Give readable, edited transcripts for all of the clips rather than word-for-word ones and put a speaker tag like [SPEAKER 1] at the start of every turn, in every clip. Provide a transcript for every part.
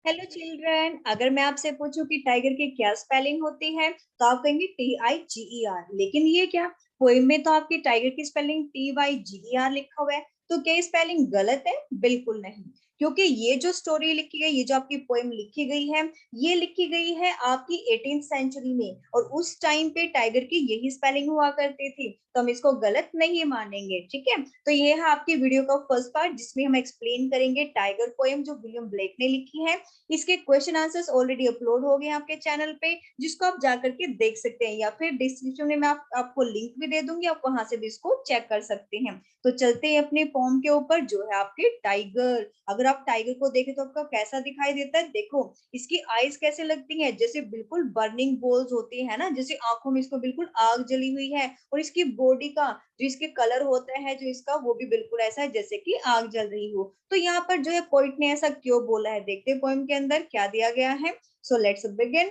[SPEAKER 1] Hello children, अगर मैं आपसे पूछूं कि टाइगर की क्या स्पेलिंग होती है तो आप कहेंगे TIGER। लेकिन ये क्या, पोएम में तो आपकी टाइगर की स्पेलिंग TYGER लिखा हुआ है। तो क्या स्पेलिंग गलत है? बिल्कुल नहीं, क्योंकि ये जो स्टोरी लिखी गई, ये जो आपकी पोएम लिखी गई है, ये लिखी गई है आपकी 18th सेंचुरी में, और उस टाइम पे टाइगर की यही स्पेलिंग हुआ करती थी। तो हम इसको गलत नहीं मानेंगे, ठीक है। तो ये है आपकी वीडियो का फर्स्ट पार्ट, जिसमें हम एक्सप्लेन करेंगे टाइगर पोएम जो विलियम ब्लेक ने लिखी है। इसके क्वेश्चन आंसर्स ऑलरेडी अपलोड हो गए हैं आपके चैनल पे, जिसको आप जाकर के देख सकते हैं, या फिर डिस्क्रिप्शन में मैं आपको लिंक भी दे दूंगी, आप वहां से भी इसको चेक कर सकते हैं। तो चलते हैं अपने फॉर्म के ऊपर, जो है आपके टाइगर। अगर आप टाइगर को देखें तो आपको कैसा दिखाई देता है? देखो, इसकी आईज कैसे लगती हैं, जैसे बिल्कुल बर्निंग बोल्स होती है ना, जैसे आंखों में इसको बिल्कुल आग जली हुई है। और इसकी बॉडी का जो इसके कलर होता है जो इसका, वो भी बिल्कुल ऐसा है जैसे कि आग जल रही हो। तो यहाँ पर जो है पोइट ने ऐसा क्यों बोला है, देखते हैं पोएम के अंदर क्या दिया गया है। So let's begin.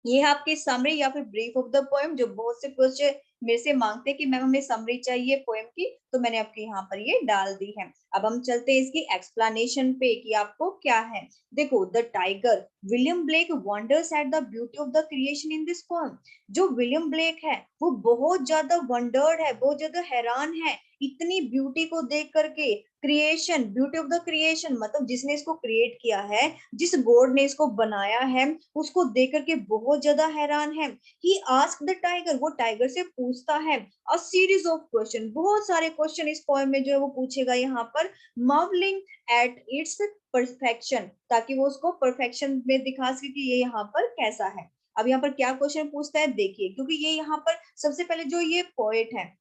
[SPEAKER 1] ये है आपकी समरी या फिर ब्रीफ ऑफ द पोएम, जो बहुत से क्वेश्चन मेरे से मांगते हैं कि मैम हमें समरी चाहिए पोएम की, तो मैंने आपके यहाँ पर ये डाल दी है। अब हम चलते हैं इसकी एक्सप्लेनेशन पे कि आपको क्या है। देखो, the tiger, William Blake wonders at the beauty of the creation in this poem. जो विलियम ब्लेक है वो बहुत ज्यादा वंडर्ड है, बहुत ज्यादा हैरान है इतनी ब्यूटी को देख करके। Creation, beauty of the creation मतलब जिसने इसको क्रिएट किया है, जिस गॉड ने इसको बनाया है, उसको देख करके बहुत ज्यादा हैरान है। ही आस्क द टाइगर, वो टाइगर से पूछता है अ सीरीज ऑफ क्वेश्चन, बहुत सारे क्वेश्चन इस पोएम में जो है वो पूछेगा यहाँ पर, मार्वलिंग एट इट्स परफेक्शन, ताकि वो उसको परफेक्शन में दिखा सके कि ये यहाँ पर कैसा है। अब यहाँ पर क्या क्वेश्चन पूछता है देखिए, क्योंकि ये यहाँ पर सबसे पहले जो ये पोएट है,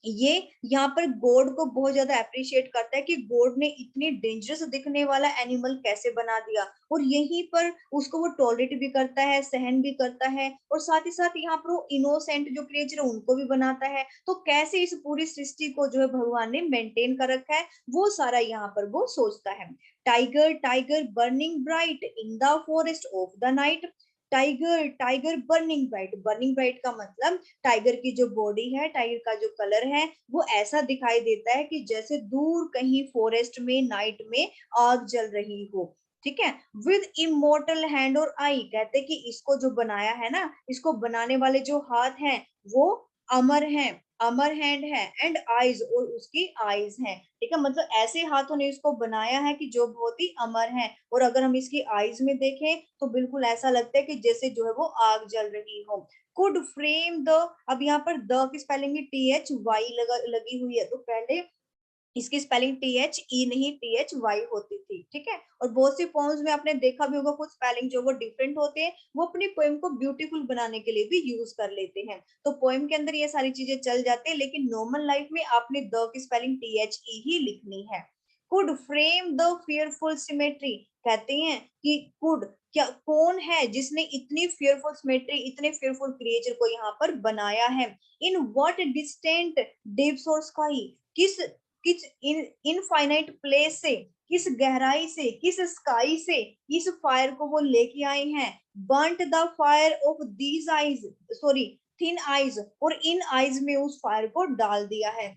[SPEAKER 1] ये यहाँ पर गॉड को बहुत ज्यादा अप्रिशिएट करता है कि गॉड ने इतनी डेंजरस दिखने वाला एनिमल कैसे बना दिया, और यहीं पर उसको वो टॉलरेट भी करता है, सहन भी करता है, और साथ ही साथ यहाँ पर वो इनोसेंट जो क्रिएचर है उनको भी बनाता है। तो कैसे इस पूरी सृष्टि को जो है भगवान ने मेंटेन कर रखा है, वो सारा यहाँ पर वो सोचता है। Tiger, tiger burning bright in the forest of the night. Tiger, tiger burning bright, burning bright का मतलब टाइगर की जो बॉडी है, टाइगर का जो कलर है, वो ऐसा दिखाई देता है कि जैसे दूर कहीं फॉरेस्ट में नाइट में आग जल रही हो, ठीक है। विद इमोर्टल हैंड और आई, कहते कि इसको जो बनाया है ना, इसको बनाने वाले जो हाथ हैं वो अमर हैं, अमर हैंड है, एंड आईज, और उसकी आईज हैं, ठीक है। मतलब ऐसे हाथों ने इसको बनाया है कि जो बहुत ही अमर है। और अगर हम इसकी आईज में देखें तो बिल्कुल ऐसा लगता है कि जैसे जो है वो आग जल रही हो। कुड फ्रेम द, अब यहाँ पर द की स्पेलिंग में THY लगी हुई है, तो पहले इसकी स्पेलिंग THE नहीं THY होती थी, ठीक है। और बहुत सी पोएम्स में आपने देखा भी होगा, कुछ स्पेलिंग जो वो डिफरेंट होते हैं, वो अपनी पोएम को ब्यूटीफुल बनाने के लिए भी यूज कर लेते हैं। तो पोएम के अंदर ये सारी चीजें चल जाती है, लेकिन नॉर्मल लाइफ में आपने द की स्पेलिंग THE ही लिखनी है। Could frame the fearful symmetry, कहते हैं कि कुड, क्या, कौन है जिसने इतनी फियरफुल सिमेट्री, इतने फियरफुल क्रिएचर को यहाँ पर बनाया है। इन व्हाट डिस्टेंट डिप्स और स्काई, किस किस इनफाइनाइट प्लेस से, किस गहराई से, किस स्काई से इस फायर को वो लेके आए हैं। Burnt the fire of these eyes, sorry thin eyes, और इन आईज में उस फायर को डाल दिया है।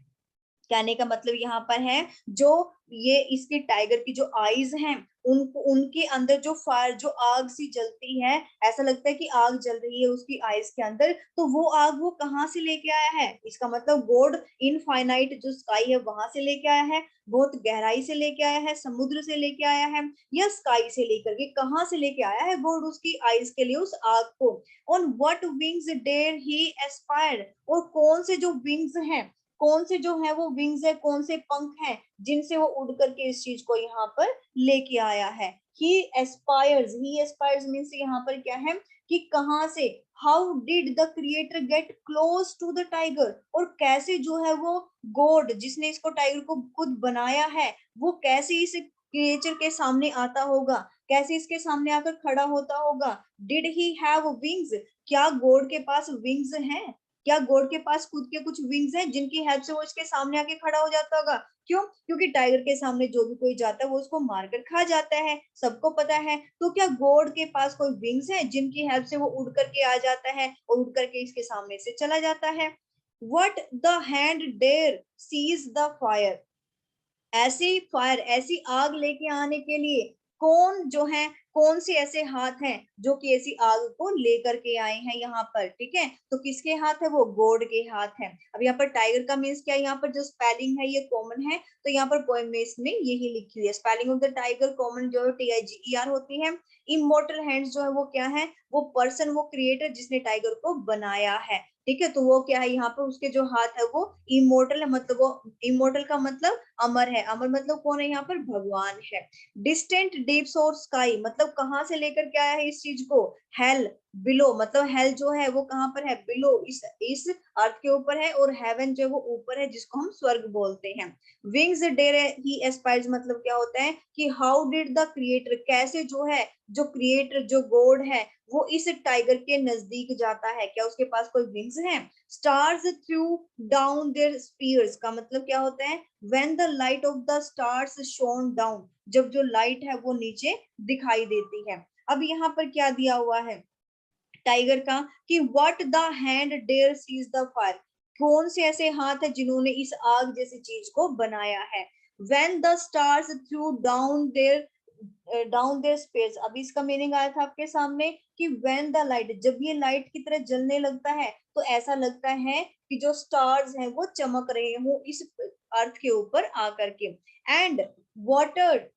[SPEAKER 1] कहने का मतलब यहाँ पर है, जो ये इसकी टाइगर की जो आईज हैं, उनको, उनके अंदर जो फायर, जो आग सी जलती है, ऐसा लगता है कि आग जल रही है उसकी आईज के अंदर। तो वो आग वो कहाँ से लेके आया है, इसका मतलब गॉड इनफाइनाइट जो स्काई है वहां से लेके आया है, बहुत गहराई से लेके आया है, समुद्र से लेके आया है, या स्काई से लेकर के कहाँ से लेके आया है गॉड उसकी आईज के लिए उस आग को। On what wings dare he aspire, और कौन से जो विंग्स हैं, कौन से जो है वो विंग्स है, कौन से पंख हैं जिनसे वो उड़ करके इस चीज को यहाँ पर लेके आया है। ही एस्पायर्स मीन्स यहाँ पर क्या है कि कहाँ से, how did the creator get close to the tiger, और कैसे जो है वो गॉड जिसने इसको टाइगर को खुद बनाया है, वो कैसे इस क्रिएचर के सामने आता होगा, कैसे इसके सामने आकर खड़ा होता होगा। डिड ही हैव विंग्स, क्या गॉड के पास विंग्स हैं, क्या गॉड के पास खुद के कुछ विंग्स हैं जिनकी हेल्प से वो इसके सामने आके खड़ा हो जाता होगा। क्यों? क्योंकि टाइगर के सामने जो भी कोई जाता है वो उसको मारकर खा जाता है, सबको पता है। तो क्या गॉड के पास कोई विंग्स है जिनकी हेल्प से वो उड़ करके आ जाता है और उड़ करके इसके सामने से चला जाता है। What the hand dare seize the fire, ऐसी फायर, ऐसी आग लेके आने के लिए कौन जो है, कौन से ऐसे हाथ हैं जो कि ऐसी आग को लेकर के आए हैं यहाँ पर, ठीक है। तो किसके हाथ है, वो गॉड के हाथ है। अब यहाँ पर टाइगर का मीन्स क्या है, यहाँ पर जो स्पेलिंग है ये कॉमन है, तो यहाँ पर पोएम में इसमें यही लिखी हुई है। Spelling of the tiger common जो है TIGER होती है। इमोर्टल हैंड्स जो है वो क्या है, वो पर्सन, वो क्रिएटर जिसने टाइगर को बनाया है, ठीक है। तो वो क्या है, यहाँ पर उसके जो हाथ है वो इमोर्टल है, मतलब वो इमोर्टल का मतलब अमर है। अमर मतलब कौन है, यहाँ पर भगवान है। डिस्टेंट डीप्स और स्काई मतलब कहाँ से लेकर के आया है इस चीज को, हेल बिलो, मतलब हेल जो है वो कहाँ पर है, बिलो, इस अर्थ के ऊपर है, और हेवन जो है वो ऊपर है, जिसको हम स्वर्ग बोलते हैं। विंग्स डेयर ही एस्पायर्स मतलब क्या होता है कि हाउ डिड द क्रिएटर, कैसे जो है, जो क्रिएटर जो गॉड है वो इस टाइगर के नजदीक जाता है, क्या उसके पास कोई विंग्स हैं। Stars threw down their spears का मतलब क्या होता है, when the light of the stars shone down, जब जो लाइट है वो नीचे दिखाई देती है। अब यहाँ पर क्या दिया हुआ है टाइगर का कि what the hand dare seize the fire, कौन से ऐसे हाथ है जिन्होंने इस आग जैसी चीज को बनाया है। When the stars threw down their space, अभी इसका मीनिंग आया था आपके सामने कि व्हेन द लाइट, जब ये लाइट की तरह जलने लगता है तो ऐसा लगता है कि जो स्टार्स हैं वो चमक रहे हो इस अर्थ के ऊपर आकर के। And water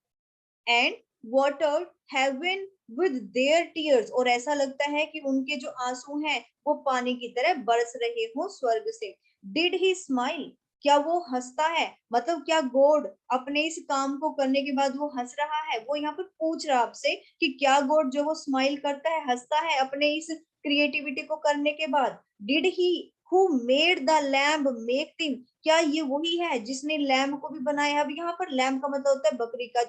[SPEAKER 1] and water heaven with their tears, और ऐसा लगता है कि उनके जो आंसू हैं वो पानी की तरह बरस रहे हो स्वर्ग से। डिड ही स्माइल, क्या वो हंसता है, मतलब क्या गॉड अपने इस काम को करने के बाद वो हंस रहा है, वो यहाँ पर पूछ रहा आपसे कि क्या गॉड जो वो स्माइल करता है, हंसता है अपने इस क्रिएटिविटी को करने के बाद। Did he who made the lamb make thing, क्या ये वही है जिसने लैम्ब को भी बनाया। अब यहाँ पर लैम्ब का मतलब होता है बकरी का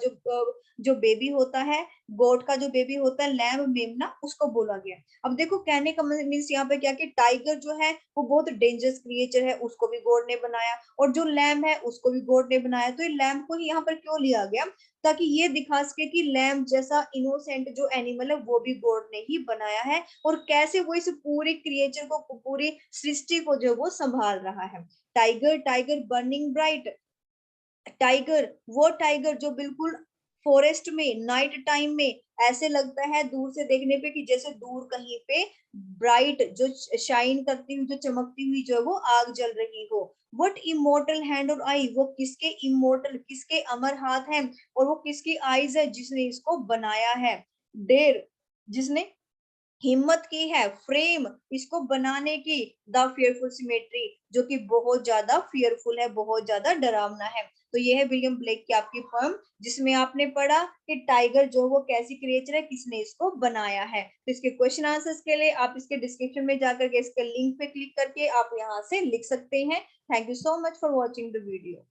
[SPEAKER 1] जो बेबी होता है, गोट का जो बेबी होता है, लैम्ब मेमना, उसको बोला गया। अब देखो कहने का मीन्स यहाँ पे क्या कि टाइगर जो है वो बहुत डेंजरस क्रिएचर है, उसको भी गॉड ने बनाया, और जो लैम्ब है उसको भी गॉड ने बनाया। तो ये लैम्ब को ही यहाँ पर क्यों लिया गया, ताकि ये दिखा सके कि लैम्ब जैसा इनोसेंट जो एनिमल है वो भी गॉड ने ही बनाया है, और कैसे वो इस पूरे क्रिएचर को, पूरी सृष्टि को जो वो संभाल रहा है। Tiger, tiger burning bright, tiger वो टाइगर जो बिल्कुल फॉरेस्ट में नाइट टाइम में ऐसे लगता है दूर से देखने पे कि जैसे दूर कहीं पे ब्राइट जो शाइन करती हुई, जो चमकती हुई जो है वो आग जल रही हो। व्हाट इमोर्टल हैंड और आई, वो किसके इमोर्टल, किसके अमर हाथ हैं, और वो किसकी आईज है जिसने इसको बनाया है। डेर, जिसने हिम्मत की है, फ्रेम इसको बनाने की, द फियरफुल सिमेट्री जो कि बहुत ज्यादा फियरफुल है, बहुत ज्यादा डरावना है। तो ये है विलियम ब्लेक की आपकी पोएम, जिसमें आपने पढ़ा कि टाइगर जो वो कैसी क्रिएचर है, किसने इसको बनाया है। तो इसके क्वेश्चन आंसर्स के लिए आप इसके डिस्क्रिप्शन में जाकर के इसके लिंक पे क्लिक करके आप यहाँ से लिख सकते हैं। Thank you so much for watching the video.